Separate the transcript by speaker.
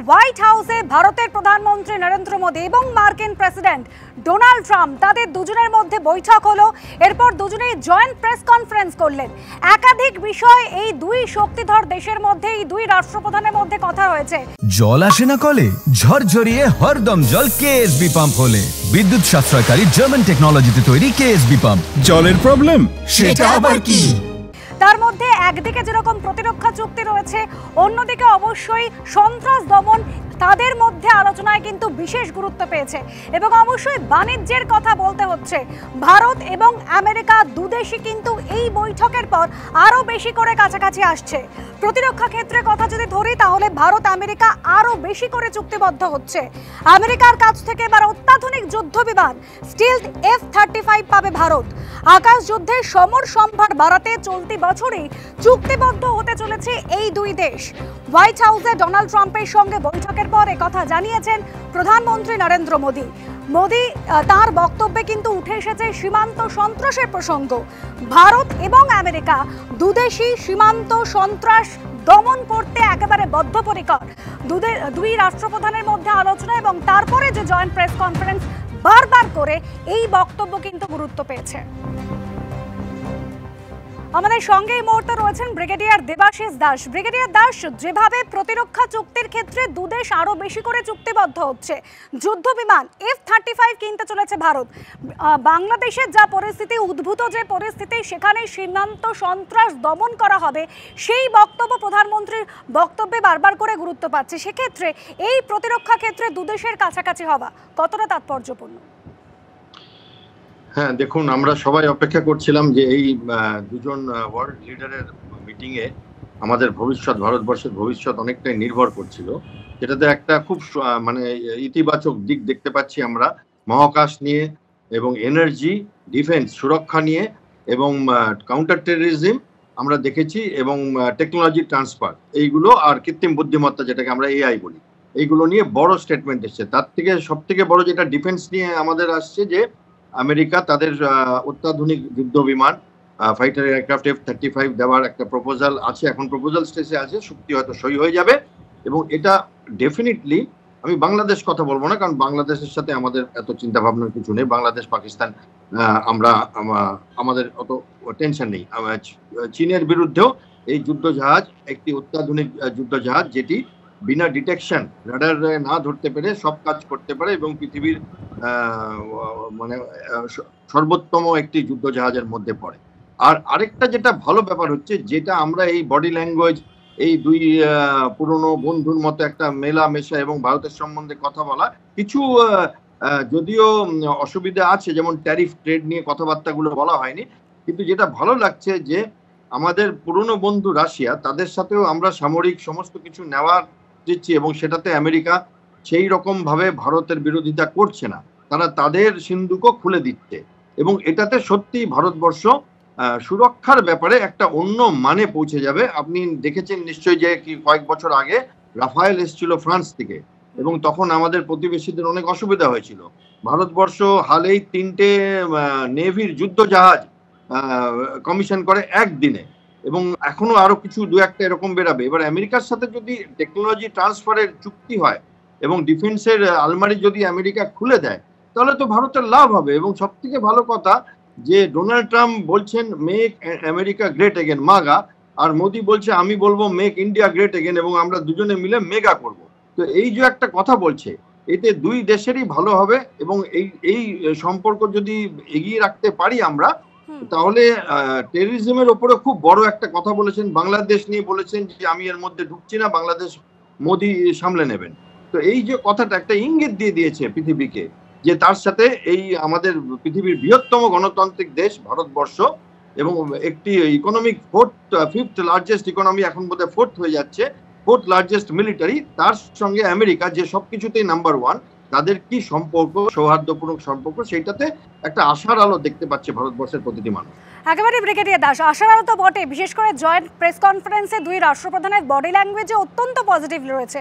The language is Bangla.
Speaker 1: হোয়াইট হাউসে ভারতের প্রধানমন্ত্রী নরেন্দ্র মোদী এবং মার্কিন প্রেসিডেন্ট ডোনাল্ড ট্রাম্প তাদের দুজনের মধ্যে বৈঠক হলো। এরপর দুজনেই জয়েন্ট প্রেস কনফারেন্স করলেন। একাধিক বিষয় এই দুই শক্তিধর দেশের মধ্যে, এই দুই রাষ্ট্রপ্রধানের মধ্যে কথা হয়েছে।
Speaker 2: জল আসে না কলে, ঝরঝরিয়ে হরদম জল কেএসবি পাম্প হলে। বিদ্যুৎ সাশ্রয়কারী জার্মান টেকনোলজিতে তৈরি কেএসবি পাম্প।
Speaker 3: জলের প্রবলেম
Speaker 2: সেটা আবার কি?
Speaker 1: তার মধ্যে একদিকে যেরকম প্রতিরক্ষা চুক্তি রয়েছে, অন্যদিকে অবশ্যই সন্ত্রাস দমন, তাদের মধ্যে আলোচনায় কিন্তু বিশেষ গুরুত্ব পেয়েছে। এবং অবশ্যই বাণিজ্যের কথা বলতে হচ্ছে। ভারত এবং আমেরিকা দুদেশই কিন্তু এই বৈঠকের পর আরও বেশি করে কাছাকাছি আসছে। প্রতিরক্ষা ক্ষেত্রে কথা যদি ধরি, তাহলে ভারত আমেরিকা আরও বেশি করে চুক্তিবদ্ধ হচ্ছে। আমেরিকার কাছ থেকে এবার অত্যাধুনিক যুদ্ধ বিমান স্টিলথ F-35 পাবে ভারত। আকাশ যুদ্ধের সমর সম্ভার বাড়াতে চলতি বছরেই চুক্তিবদ্ধ হতে চলেছে এই দুই দেশ। হোয়াইট হাউসে ডোনাল্ড ট্রাম্পের সঙ্গে বৈঠকের পর একথা জানিয়েছেন প্রধানমন্ত্রী নরেন্দ্র মোদী। তার বক্তব্যে কিন্তু উঠে এসেছে সীমান্ত সন্ত্রাসের প্রসঙ্গ। ভারত এবং আমেরিকা দুদেশই সীমান্ত সন্ত্রাস দমন করতে একেবারে বদ্ধপরিকর। দুই রাষ্ট্রপ্রধানের মধ্যে আলোচনা এবং তারপরে যে জয়েন্ট প্রেস কনফারেন্স, বারবার করে এই বক্তব্য কিন্তু গুরুত্ব পেয়েছে। আমাদের সঙ্গে এই মুহূর্তে রয়েছেন ব্রিগেডিয়ার দেবাশিস দাস। ব্রিগেডিয়ার দাস, যেভাবে প্রতিরক্ষা চুক্তির ক্ষেত্রে দুদেশ আরো বেশি করে চুক্তিবদ্ধ হচ্ছে, যুদ্ধ বিমান F-35 কিনতে চলেছে ভারত, বাংলাদেশের যা পরিস্থিতি, উদ্ভূত যে পরিস্থিতি, সেখানে সীমান্ত সন্ত্রাস দমন করা হবে, সেই বক্তব্য প্রধানমন্ত্রীর বক্তব্যে বারবার করে গুরুত্ব পাচ্ছে। সেক্ষেত্রে এই প্রতিরক্ষা ক্ষেত্রে দুদেশের কাছাকাছি হওয়া কতটা তাৎপর্যপূর্ণ?
Speaker 4: হ্যাঁ, দেখুন, আমরা সবাই অপেক্ষা করছিলাম যে এই দুজন ওয়ার্ল্ড লিডারের মিটিংয়ে আমাদের ভবিষ্যৎ, ভারতবর্ষের ভবিষ্যৎ অনেকটাই নির্ভর করছিল। যেটাতে একটা খুব ইতিবাচক দিক দেখতে পাচ্ছি আমরা, মহাকাশ নিয়ে এবং এনার্জি, ডিফেন্স, সুরক্ষা নিয়ে এবং কাউন্টার টেররিজম আমরা দেখেছি, এবং টেকনোলজি ট্রান্সফার, এইগুলো, আর কৃত্রিম বুদ্ধিমত্তা যেটাকে আমরা AI বলি, এইগুলো নিয়ে বড় স্টেটমেন্ট এসছে। তার থেকে সব থেকে বড় যেটা ডিফেন্স নিয়ে আমাদের আসছে, যে আমেরিকা তাদের অত্যাধুনিক যুদ্ধ বিমান ফাইটার এয়ারক্রাফট F-35 দেওয়ার একটা প্রপোজাল আছে, এখন প্রপোজাল স্টেজে আছে, চুক্তি হয়তো সই হয়ে যাবে। এবং এটা ডেফিনেটলি, আমি বাংলাদেশ কথা বলবো না, কারণ বাংলাদেশের সাথে আমাদের এত চিন্তা ভাবনার কিছু নেই। বাংলাদেশ, পাকিস্তান, আমাদের অত টেনশন নেই। চীনের বিরুদ্ধেও এই যুদ্ধজাহাজ একটি অত্যাধুনিক যুদ্ধজাহাজ, যেটি বিনা ডিটেকশন, রাডার না ধরতে পেরে সব কাজ করতে পারে এবং পৃথিবীর মানে সর্বোত্তম একটি যুদ্ধজাহাজের মধ্যে পড়ে। আর আরেকটা যেটা ভালো ব্যাপার হচ্ছে, যেটা আমরা এই বডি ল্যাঙ্গুয়েজ, এই দুই পুরনো বন্ধুর মতো একটা মেলামেশা এবং ভারতের সম্বন্ধে কথা বলা, কিছু যদিও অসুবিধা আছে, যেমন ট্যারিফ ট্রেড নিয়ে কথাবার্তাগুলো বলা হয়নি, কিন্তু যেটা ভালো লাগছে যে আমাদের পুরনো বন্ধু রাশিয়া, তাদের সাথেও আমরা সামরিক সমস্ত কিছু নেওয়ার দিচ্ছি, এবং সেটাতে আমেরিকা সেই রকম ভাবে ভারতের বিরোধিতা করছে না, তারা তাদের সিন্ধুকও খুলে দিচ্ছে। এবং এটাতে সত্যি ভারতবর্ষ সুরক্ষার ব্যাপারে একটা অন্য মানে পৌঁছে যাবে। আপনি দেখেছেন নিশ্চয়ই যে কয়েক বছর আগে রাফায়েল এসেছিল ফ্রান্স থেকে, এবং তখন আমাদের প্রতিবেশীদের অনেক অসুবিধা হয়েছিল। ভারতবর্ষ হালেই 3টে নেভির যুদ্ধজাহাজ কমিশন করে একদিনে, এবং এখনো আরো কিছু 2-1টা এরকম বেরাবে। এবার আমেরিকার সাথে যদি টেকনোলজি ট্রান্সফারের চুক্তি হয় এবং ডিফেন্সের আলমারি যদি আমেরিকা খুলে দেয়, তাহলে তো ভারতের লাভ হবে। এবং সব থেকে ভালো কথা, যে ডোনাল্ড ট্রাম্প বলছেন মেক আমেরিকা গ্রেট এগেন, মাগা, আর মোদি বলছে আমি বলবো মেক ইন্ডিয়া গ্রেট এগেন, এবং আমরা দুজনে মিলে মেগা করব। তো এই যে একটা কথা বলছে, এতে দুই দেশেরই ভালো হবে। এবং এই সম্পর্ক যদি এগিয়ে রাখতে পারি আমরা, তাহলে টেররিজমের ওপরে খুব বড় একটা কথা বলেছেন, বাংলাদেশ নিয়ে বলেছেন যে আমি এর মধ্যে ঢুকছি না, বাংলাদেশ মোদি সামলে নেবেন। তো এই যে কথাটা একটা ইঙ্গিত দিয়ে দিয়েছে পৃথিবীকে, যে তার সাথে এই আমাদের পৃথিবীর বৃহত্তম গণতান্ত্রিক দেশ ভারতবর্ষ, এবং একটি ইকোনমিক ফিফথ লার্জেস্ট ইকোনমি, এখন বোধহয় 4th হয়ে যাচ্ছে, 4th লার্জেস্ট মিলিটারি, তার সঙ্গে আমেরিকা যে সবকিছুতেই নাম্বার 1, তাদের কি সম্পর্ক, সৌহার্দ্যপূর্ণ সম্পর্ক, সেইটাতে একটা আশার আলো দেখতে পাচ্ছে ভারতবর্ষের প্রতিটি মানুষ।
Speaker 1: একেবারে ব্রিগেডিয়ার দাস, আশার আলো তো বটে, বিশেষ করে জয়েন্ট প্রেস কনফারেন্সে দুই রাষ্ট্রপ্রধানের বডি ল্যাঙ্গুয়েজে অত্যন্ত পজিটিভ রয়েছে।